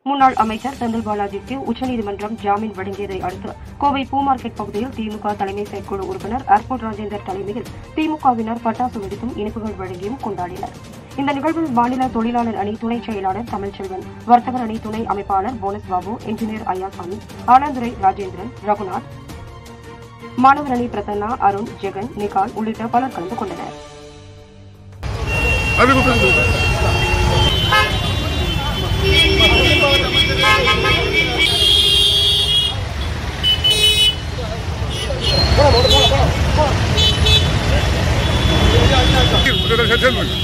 முன்னாள் அமைச்சர் செந்தில் பாலாஜிக்கு உச்சநீதிமன்றம் ஜாமீன் வழங்கியதை அடுத்து கோவை பூ மார்க்கெட் பகுதியில் திமுக தலைமை செயற்குழு உறுப்பினர் ஏர்போர்ட் ராஜேந்தர் தலைமையில் திமுகவினர் பட்டாசு வெடித்தும் இனிப்புகள் வழங்கியும் கொண்டாடினர். இந்த நிகழ்வில் மாநில தொழிலாளர் அணி துணை செயலாளர் தமிழ்ச்செல்வன், வர்த்தகர் அணி துணை அமைப்பாளர் போனஸ் பாபு, என்ஜினியர் ஐயாசாமி, ஆனந்துரை ராஜேந்திரன், ரகுநாத், மாணவர் அணி பிரசன்னா, அருண், ஜெகன், நிகால் உள்ளிட்ட பலர் கலந்து கொண்டனர். Udah